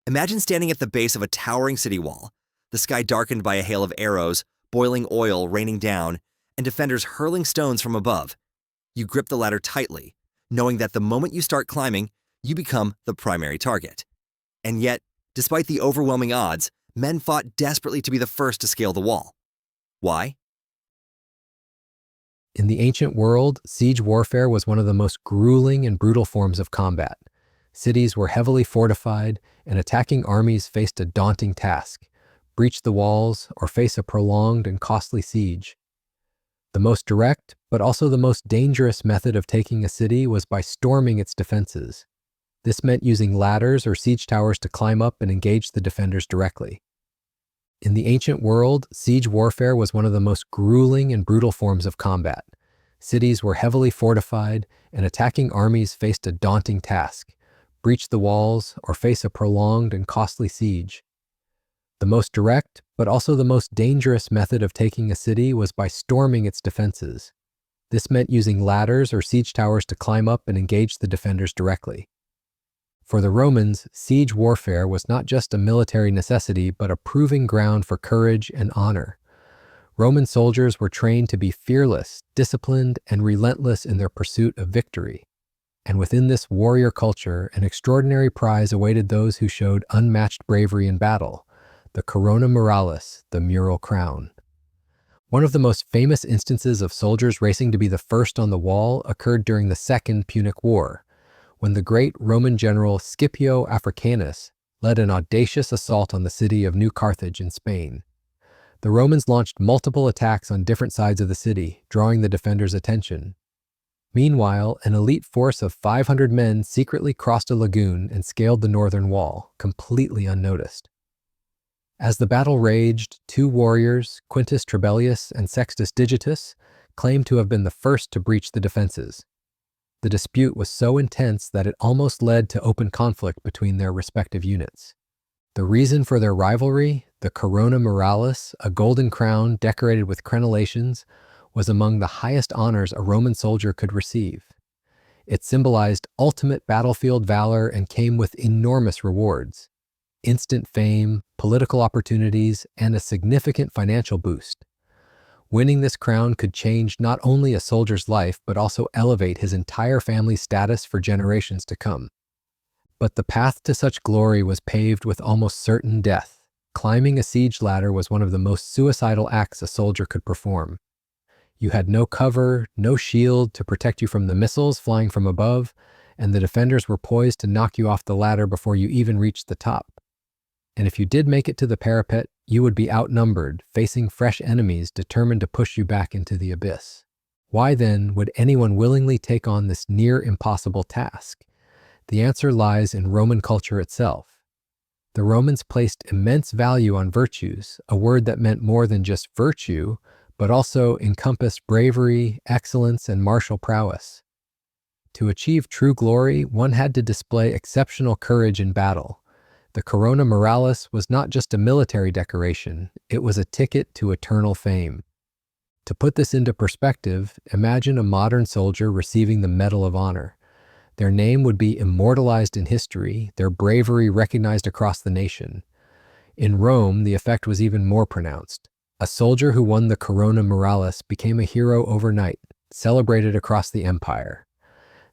Imagine standing at the base of a towering city wall, the sky darkened by a hail of arrows, boiling oil raining down, and defenders hurling stones from above. You grip the ladder tightly, knowing that the moment you start climbing, you become the primary target. And yet, despite the overwhelming odds, men fought desperately to be the first to scale the wall. Why? In the ancient world, siege warfare was one of the most grueling and brutal forms of combat. Cities were heavily fortified, and attacking armies faced a daunting task: breach the walls or face a prolonged and costly siege. The most direct, but also the most dangerous method of taking a city was by storming its defenses. This meant using ladders or siege towers to climb up and engage the defenders directly. In the ancient world, siege warfare was one of the most grueling and brutal forms of combat. Cities were heavily fortified, and attacking armies faced a daunting task: breach the walls or face a prolonged and costly siege. The most direct, but also the most dangerous method of taking a city was by storming its defenses. This meant using ladders or siege towers to climb up and engage the defenders directly. For the Romans, siege warfare was not just a military necessity, but a proving ground for courage and honor. Roman soldiers were trained to be fearless, disciplined, and relentless in their pursuit of victory. And within this warrior culture, an extraordinary prize awaited those who showed unmatched bravery in battle: the corona muralis, the mural crown. One of the most famous instances of soldiers racing to be the first on the wall occurred during the Second Punic War, when the great Roman general Scipio Africanus led an audacious assault on the city of New Carthage in Spain. The Romans launched multiple attacks on different sides of the city, drawing the defenders' attention. Meanwhile, an elite force of 500 men secretly crossed a lagoon and scaled the northern wall, completely unnoticed. As the battle raged, two warriors, Quintus Trebellius and Sextus Digitus, claimed to have been the first to breach the defenses. The dispute was so intense that it almost led to open conflict between their respective units. The reason for their rivalry, the corona muralis, a golden crown decorated with crenellations, was among the highest honors a Roman soldier could receive. It symbolized ultimate battlefield valor and came with enormous rewards: instant fame, political opportunities, and a significant financial boost. Winning this crown could change not only a soldier's life, but also elevate his entire family's status for generations to come. But the path to such glory was paved with almost certain death. Climbing a siege ladder was one of the most suicidal acts a soldier could perform. You had no cover, no shield to protect you from the missiles flying from above, and the defenders were poised to knock you off the ladder before you even reached the top. And if you did make it to the parapet, you would be outnumbered, facing fresh enemies determined to push you back into the abyss. Why then would anyone willingly take on this near impossible task? The answer lies in Roman culture itself. The Romans placed immense value on virtues, a word that meant more than just virtue, but also encompassed bravery, excellence, and martial prowess. To achieve true glory, one had to display exceptional courage in battle. The corona muralis was not just a military decoration, it was a ticket to eternal fame. To put this into perspective, imagine a modern soldier receiving the Medal of Honor. Their name would be immortalized in history, their bravery recognized across the nation. In Rome, the effect was even more pronounced. A soldier who won the corona muralis became a hero overnight, celebrated across the empire.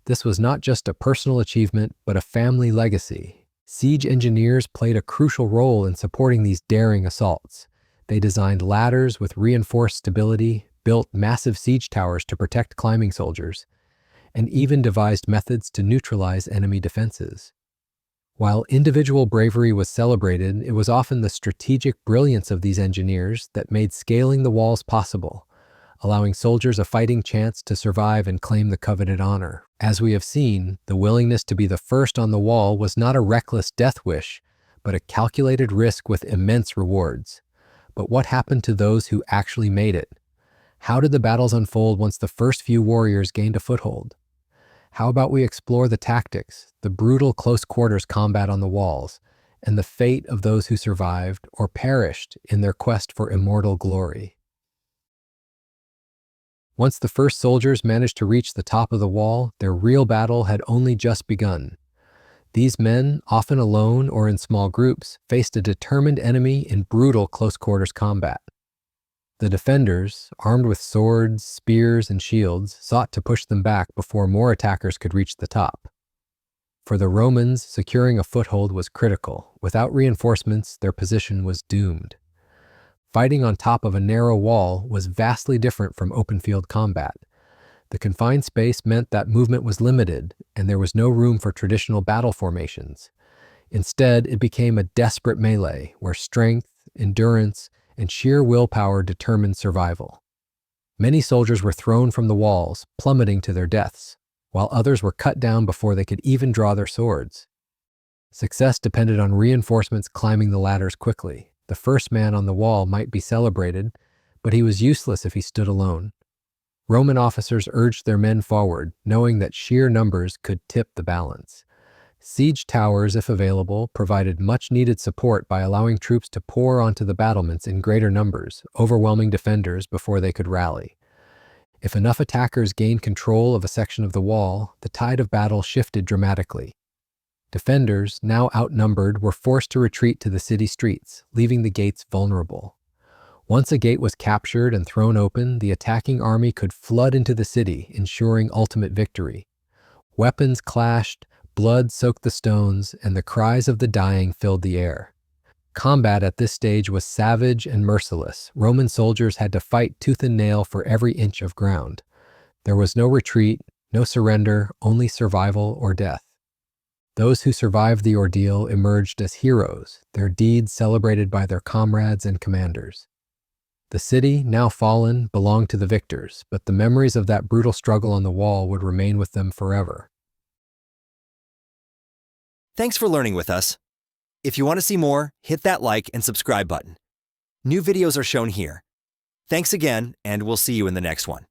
This was not just a personal achievement, but a family legacy. Siege engineers played a crucial role in supporting these daring assaults. They designed ladders with reinforced stability, built massive siege towers to protect climbing soldiers, and even devised methods to neutralize enemy defenses. While individual bravery was celebrated, it was often the strategic brilliance of these engineers that made scaling the walls possible, allowing soldiers a fighting chance to survive and claim the coveted honor. As we have seen, the willingness to be the first on the wall was not a reckless death wish, but a calculated risk with immense rewards. But what happened to those who actually made it? How did the battles unfold once the first few warriors gained a foothold? How about we explore the tactics, the brutal close-quarters combat on the walls, and the fate of those who survived or perished in their quest for immortal glory? Once the first soldiers managed to reach the top of the wall, their real battle had only just begun. These men, often alone or in small groups, faced a determined enemy in brutal close-quarters combat. The defenders, armed with swords, spears, and shields, sought to push them back before more attackers could reach the top. For the Romans, securing a foothold was critical. Without reinforcements, their position was doomed. Fighting on top of a narrow wall was vastly different from open-field combat. The confined space meant that movement was limited, and there was no room for traditional battle formations. Instead, it became a desperate melee where strength, endurance, and sheer willpower determined survival. Many soldiers were thrown from the walls, plummeting to their deaths, while others were cut down before they could even draw their swords. Success depended on reinforcements climbing the ladders quickly. The first man on the wall might be celebrated, but he was useless if he stood alone. Roman officers urged their men forward, knowing that sheer numbers could tip the balance. Siege towers, if available, provided much-needed support by allowing troops to pour onto the battlements in greater numbers, overwhelming defenders before they could rally. If enough attackers gained control of a section of the wall, the tide of battle shifted dramatically. Defenders, now outnumbered, were forced to retreat to the city streets, leaving the gates vulnerable. Once a gate was captured and thrown open, the attacking army could flood into the city, ensuring ultimate victory. Weapons clashed, blood soaked the stones, and the cries of the dying filled the air. Combat at this stage was savage and merciless. Roman soldiers had to fight tooth and nail for every inch of ground. There was no retreat, no surrender, only survival or death. Those who survived the ordeal emerged as heroes, their deeds celebrated by their comrades and commanders. The city, now fallen, belonged to the victors, but the memories of that brutal struggle on the wall would remain with them forever. Thanks for learning with us. If you want to see more, hit that like and subscribe button. New videos are shown here. Thanks again, and we'll see you in the next one.